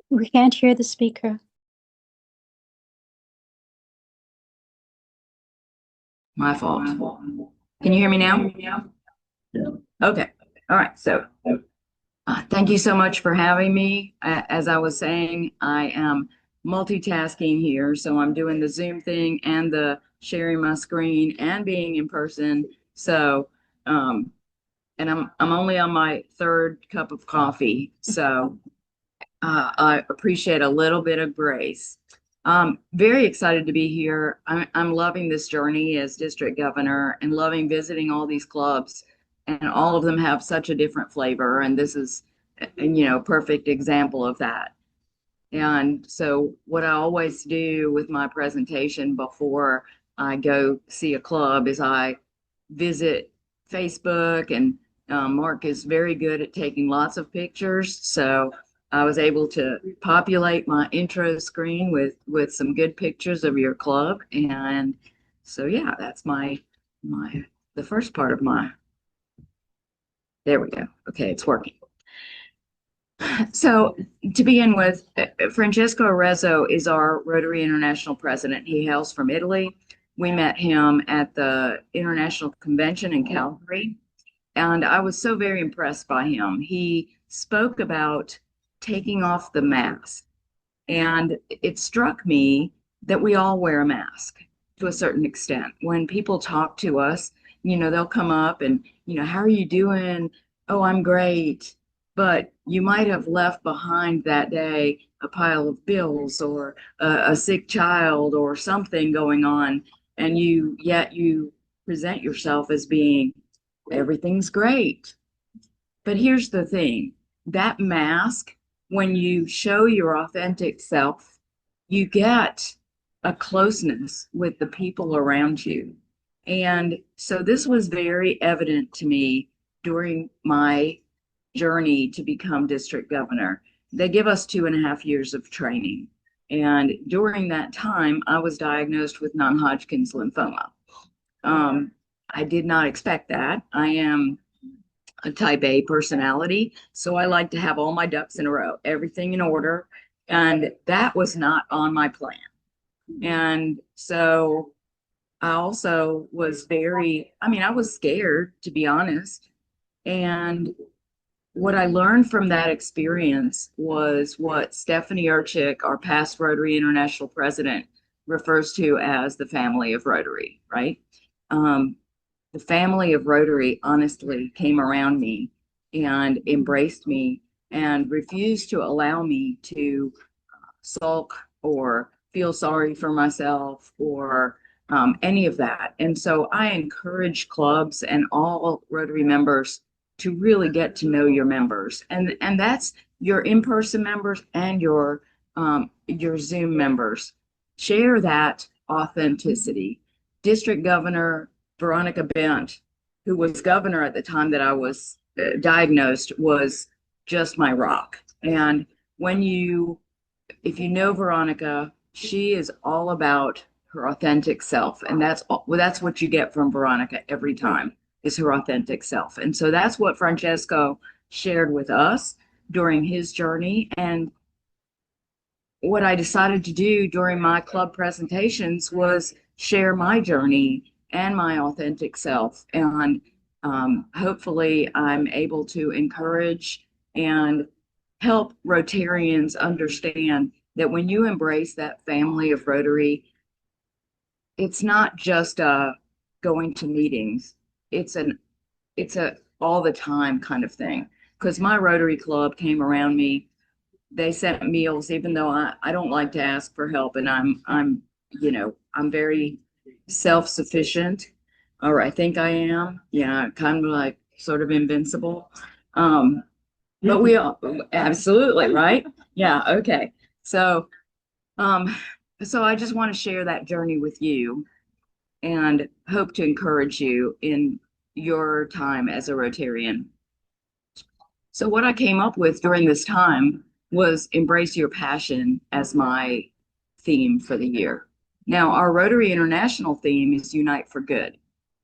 We can't hear the speaker. My fault. Can you hear me now? Okay. All right. So, thank you so much for having me. As I was saying, I am multitasking here. So, I'm doing the Zoom thing and the sharing my screen and being in person. So, um, and I'm only on my third cup of coffee. So, I appreciate a little bit of grace. Very excited to be here. I'm loving this journey as district governor and loving visiting all these clubs, and all of them have such a different flavor. And this is, perfect example of that. And so, what I always do with my presentation before I go see a club is I visit Facebook, and Mark is very good at taking lots of pictures. So I was able to populate my intro screen with some good pictures of your club. And so yeah, that's my the first part of my. There we go. Okay, it's working. So to begin with, Francesco Arezzo is our Rotary International president. He hails from Italy. We met him at the International Convention in Calgary, and I was so very impressed by him. He spoke about taking off the mask, and it struck me that we all wear a mask to a certain extent. When people talk to us, they'll come up and, how are you doing? Oh, I'm great. But you might have left behind that day a pile of bills or a sick child or something going on, and yet you present yourself as being everything's great. But here's the thing, that mask, when you show your authentic self, you get a closeness with the people around you. And so this was very evident to me during my journey to become district governor. They give us 2.5 years of training. And during that time, I was diagnosed with non Hodgkin's lymphoma. Um, I did not expect that. I am a type A personality. So I like to have all my ducks in a row, everything in order. And that was not on my plan. And so I also was I was scared, to be honest. And what I learned from that experience was what Stephanie Urchick, our past Rotary International president, refers to as the family of Rotary, right? Um, the family of Rotary honestly came around me and embraced me and refused to allow me to sulk or feel sorry for myself or any of that. And so I encourage clubs and all Rotary members to really get to know your members, and that's your in-person members and your Zoom members. Share that authenticity. District Governor Veronica Bent, who was governor at the time that I was diagnosed, was just my rock. And when you if you know Veronica, she is all about her authentic self, and that's what you get from Veronica every time is her authentic self. And so that's what Francesco shared with us during his journey, and what I decided to do during my club presentations was share my journey and my authentic self. And hopefully, I'm able to encourage and help Rotarians understand that when you embrace that family of Rotary, it's not just going to meetings. It's an it's a all the time kind of thing. Because my Rotary Club came around me, they sent meals, even though I don't like to ask for help, and I'm very self-sufficient, or I think I am. Yeah, kind of like sort of invincible. Um, but we all absolutely right. Yeah, okay. So um, so I just want to share that journey with you and hope to encourage you in your time as a Rotarian. So, what I came up with during this time was embrace your passion as my theme for the year. Now, our Rotary International theme is Unite for Good,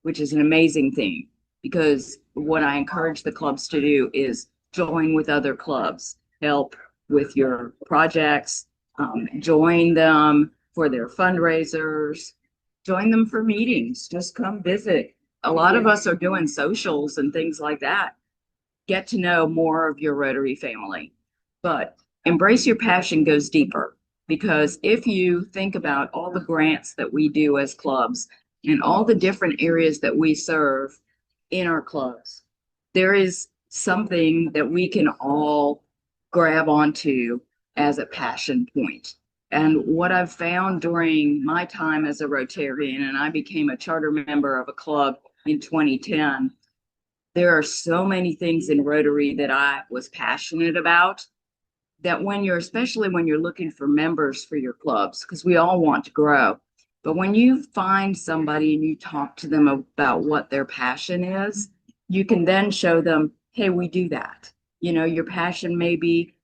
which is an amazing theme because what I encourage the clubs to do is join with other clubs, help with your projects, join them for their fundraisers, join them for meetings, just come visit. A lot of us are doing socials and things like that. Get to know more of your Rotary family. But embrace your passion goes deeper, because if you think about all the grants that we do as clubs and all the different areas that we serve in our clubs, there is something that we can all grab onto as a passion point. And what I've found during my time as a Rotarian, and I became a charter member of a club in 2010, there are so many things in Rotary that I was passionate about, that when you're, especially when you're looking for members for your clubs, because we all want to grow, but when you find somebody and you talk to them about what their passion is, you can then show them, hey, we do that. You know, your passion may be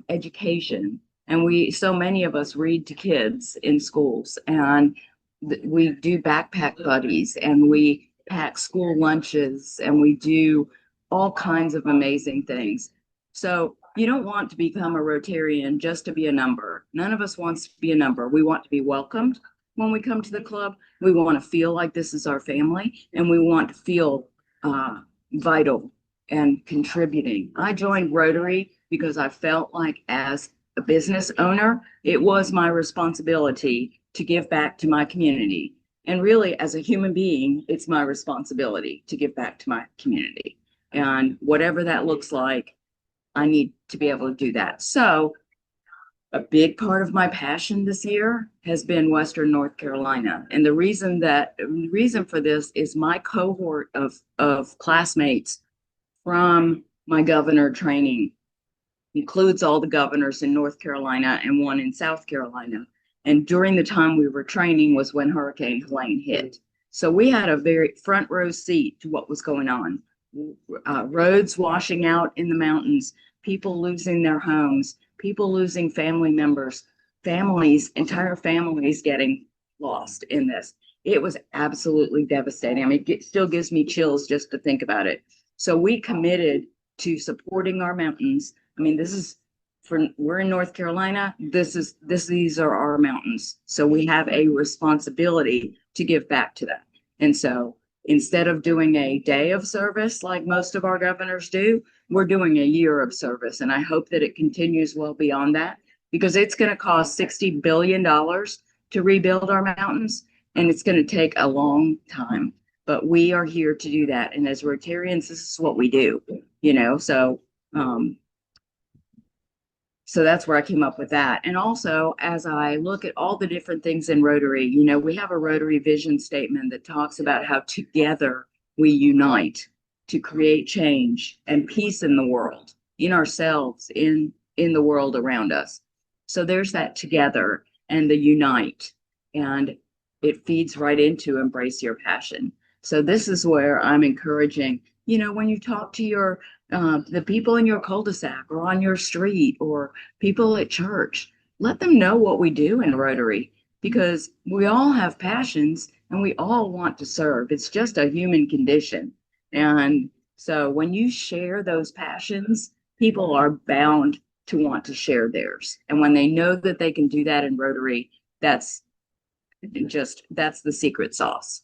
education. And so many of us read to kids in schools, and we do backpack buddies, and we pack school lunches, and we do all kinds of amazing things. So you don't want to become a Rotarian just to be a number. None of us wants to be a number. We want to be welcomed when we come to the club. We want to feel like this is our family, and we want to feel vital and contributing. I joined Rotary because I felt like, as a business owner, it was my responsibility to give back to my community. And really, as a human being, it's my responsibility to give back to my community. And whatever that looks like, I need to be able to do that. So a big part of my passion this year has been Western North Carolina. And the reason for this is my cohort of classmates from my governor training includes all the governors in North Carolina and one in South Carolina. And during the time we were training was when Hurricane Helene hit. So we had a very front row seat to what was going on. Roads washing out in the mountains, people losing their homes, people losing family members, entire families getting lost in this. It was absolutely devastating. I mean, it still gives me chills just to think about it. So we committed to supporting our mountains. I mean, we're in North Carolina. These are our mountains. So we have a responsibility to give back to them. And so instead of doing a day of service like most of our governors do, we're doing a year of service. And I hope that it continues well beyond that, because it's going to cost $60 billion to rebuild our mountains, and it's going to take a long time. But we are here to do that. And as Rotarians, this is what we do, you know, so that's where I came up with that. And also, as I look at all the different things in Rotary, you know, we have a Rotary vision statement that talks about how together we unite to create change and peace in the world, in ourselves, in the world around us. So there's that together and the unite, and it feeds right into embrace your passion. So this is where I'm encouraging, you know, when you talk to the people in your cul-de-sac or on your street or people at church, let them know what we do in Rotary, because we all have passions and we all want to serve. It's just a human condition. And so when you share those passions, people are bound to want to share theirs. And when they know that they can do that in Rotary, that's the secret sauce.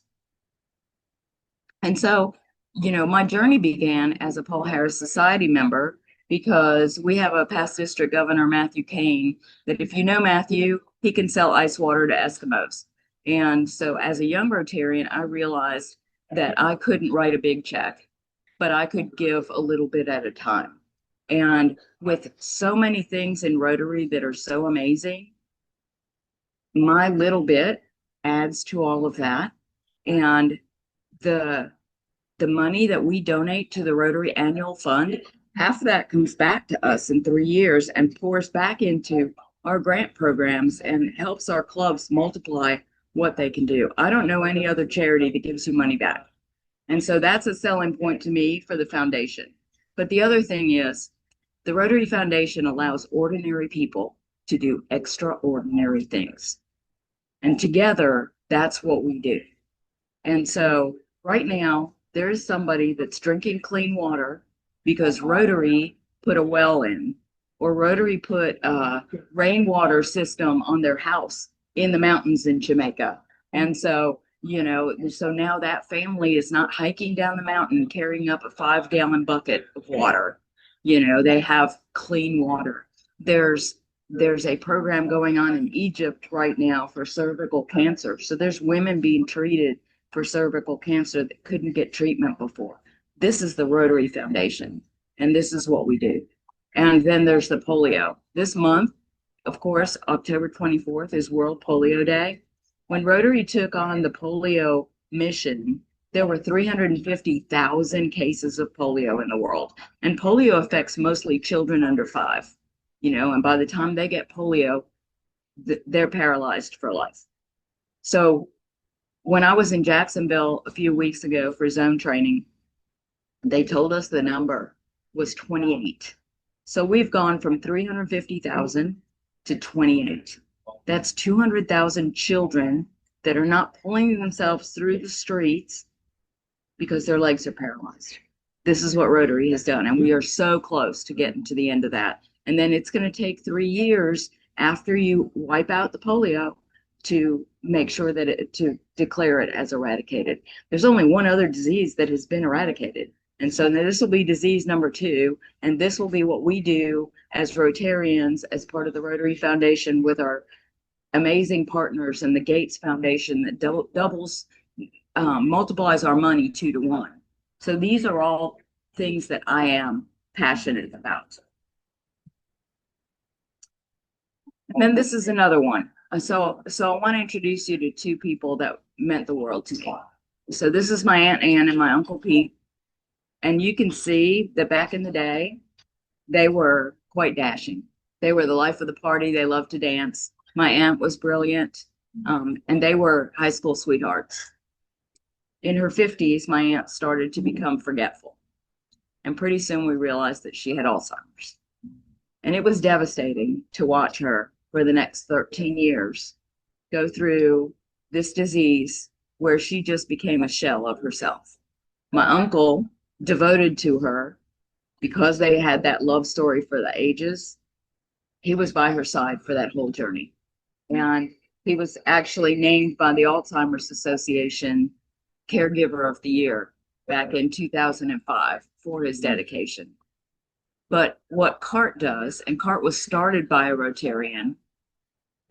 And so, you know, my journey began as a Paul Harris Society member, because we have a past district governor, Matthew Kane, that if you know Matthew, he can sell ice water to Eskimos. And so as a young Rotarian, I realized that I couldn't write a big check, but I could give a little bit at a time. And with so many things in Rotary that are so amazing, my little bit adds to all of that. And the money that we donate to the Rotary Annual Fund, half of that comes back to us in 3 years and pours back into our grant programs and helps our clubs multiply what they can do. I don't know any other charity that gives you money back. And so that's a selling point to me for the foundation. But the other thing is, the Rotary Foundation allows ordinary people to do extraordinary things. And together, that's what we do. And so right now, there is somebody that's drinking clean water because Rotary put a well in, or Rotary put a rainwater system on their house in the mountains in Jamaica. And so, so now that family is not hiking down the mountain carrying up a 5-gallon bucket of water. They have clean water. There's a program going on in Egypt right now for cervical cancer. So there's women being treated for cervical cancer that couldn't get treatment before. This is the Rotary Foundation, and this is what we do. And then there's the polio. This month, of course, October 24th is World Polio Day. When Rotary took on the polio mission, there were 350,000 cases of polio in the world. And polio affects mostly children under 5, and by the time they get polio, they're paralyzed for life. So when I was in Jacksonville a few weeks ago for zone training, they told us the number was 28. So we've gone from 350,000 to 28. That's 200,000 children that are not pulling themselves through the streets because their legs are paralyzed. This is what Rotary has done, and we are so close to getting to the end of that. And then it's going to take 3 years after you wipe out the polio to make sure that to declare it as eradicated. There's only one other disease that has been eradicated. And so this will be disease number 2. And this will be what we do as Rotarians, as part of the Rotary Foundation with our amazing partners and the Gates Foundation that multiplies our money 2 to 1. So these are all things that I am passionate about. And then this is another one. So I want to introduce you to 2 people that meant the world to me. So this is my Aunt Ann and my Uncle Pete. And you can see that back in the day, they were quite dashing. They were the life of the party. They loved to dance. My aunt was brilliant, and they were high school sweethearts. In her 50s, my aunt started to become forgetful. And pretty soon we realized that she had Alzheimer's. And it was devastating to watch her for the next 13 years go through this disease where she just became a shell of herself. My uncle, devoted to her because they had that love story for the ages, he was by her side for that whole journey. And he was actually named by the Alzheimer's Association Caregiver of the Year back in 2005 for his dedication. But what CART does, and CART was started by a Rotarian,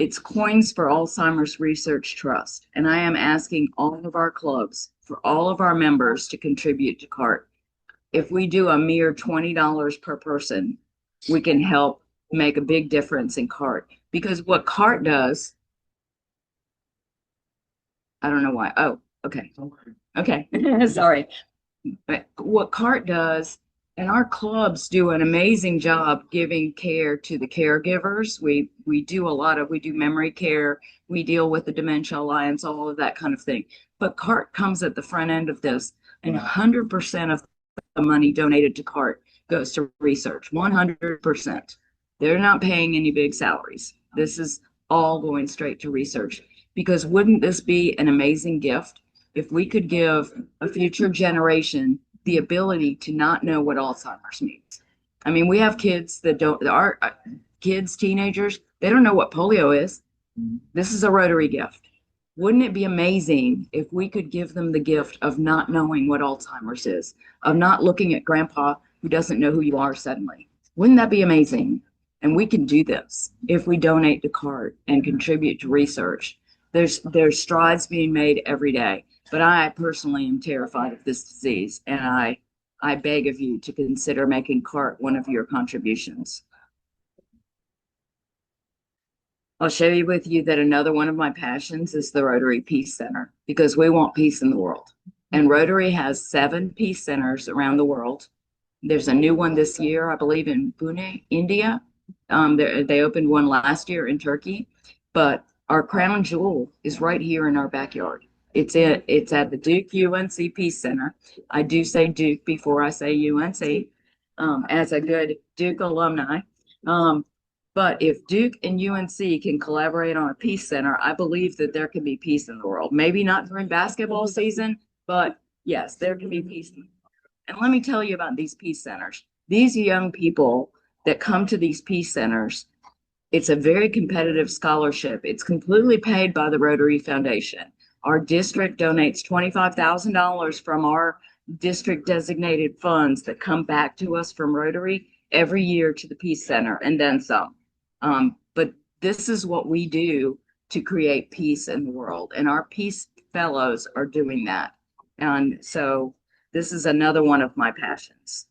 it's Coins for Alzheimer's Research Trust. And I am asking all of our clubs, for all of our members to contribute to CART. If we do a mere $20 per person, we can help make a big difference in CART. Because what CART does, I don't know why. Oh, okay. Okay, sorry. But what CART does, and our clubs do an amazing job giving care to the caregivers. We do memory care. We deal with the Dementia Alliance, all of that kind of thing. But CART comes at the front end of this, and 100% of the money donated to CART goes to research. 100%. They're not paying any big salaries. This is all going straight to research. Because wouldn't this be an amazing gift if we could give a future generation the ability to not know what Alzheimer's means? I mean, we have kids that our kids, teenagers, they don't know what polio is. This is a Rotary gift. Wouldn't it be amazing if we could give them the gift of not knowing what Alzheimer's is, of not looking at grandpa who doesn't know who you are suddenly? Wouldn't that be amazing? And we can do this if we donate to CART and contribute to research. There's strides being made every day, but I personally am terrified of this disease, and I beg of you to consider making CART one of your contributions. I'll share with you that another one of my passions is the Rotary Peace Center, because we want peace in the world. And Rotary has 7 peace centers around the world. There's a new one this year, I believe, in Pune, India. They opened one last year in Turkey, but our crown jewel is right here in our backyard. It's at the Duke UNC Peace Center. I do say Duke before I say UNC, as a good Duke alumni. But if Duke and UNC can collaborate on a peace center, I believe that there can be peace in the world. Maybe not during basketball season, but yes, there can be peace. And let me tell you about these peace centers. These young people that come to these peace centers. It's a very competitive scholarship. It's completely paid by the Rotary Foundation. Our district donates $25,000 from our district designated funds that come back to us from Rotary every year to the Peace Center and then some. But this is what we do to create peace in the world, and our peace fellows are doing that. And so this is another one of my passions.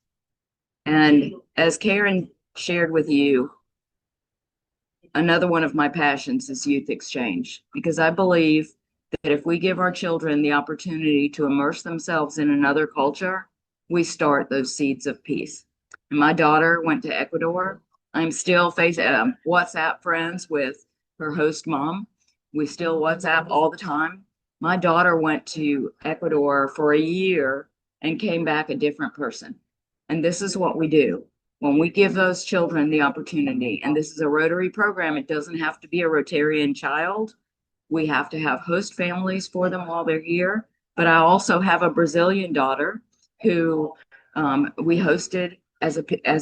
And as Karen shared with you, another one of my passions is youth exchange, because I believe that if we give our children the opportunity to immerse themselves in another culture, we start those seeds of peace. And my daughter went to Ecuador. I'm still WhatsApp friends with her host mom. We still WhatsApp all the time. My daughter went to Ecuador for a year and came back a different person. And this is what we do. When we give those children the opportunity, and this is a Rotary program, it doesn't have to be a Rotarian child. We have to have host families for them while they're here. But I also have a Brazilian daughter who we hosted as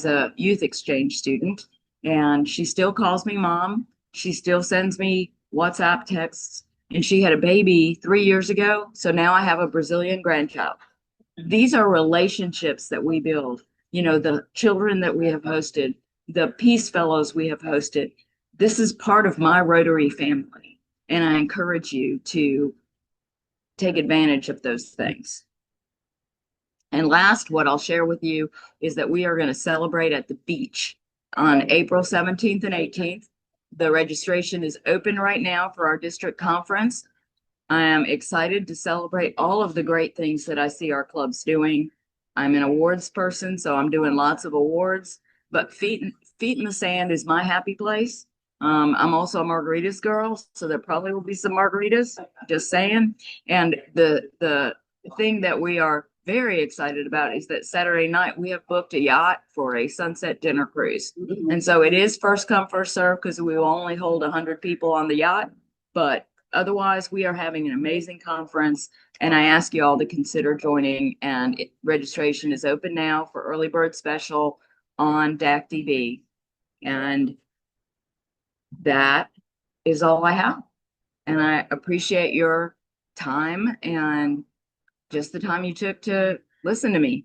a youth exchange student, and she still calls me mom. She still sends me WhatsApp texts, and she had a baby 3 years ago. So now I have a Brazilian grandchild. These are relationships that we build. You know, the children that we have hosted, the Peace Fellows we have hosted. This is part of my Rotary family, and I encourage you to take advantage of those things. And last, what I'll share with you is that we are going to celebrate at the beach on April 17th and 18th. The registration is open right now for our district conference. I am excited to celebrate all of the great things that I see our clubs doing. I'm an awards person, so I'm doing lots of awards, but feet in the sand is my happy place. I'm also a margaritas girl, so there probably will be some margaritas, just saying. And the thing that we are very excited about is that Saturday night we have booked a yacht for a sunset dinner cruise. And so it is first come, first serve, because we will only hold 100 people on the yacht. But otherwise, we are having an amazing conference, and I ask you all to consider joining. And registration is open now for early bird special on DAC-DB. And that is all I have. And I appreciate your time and just the time you took to listen to me.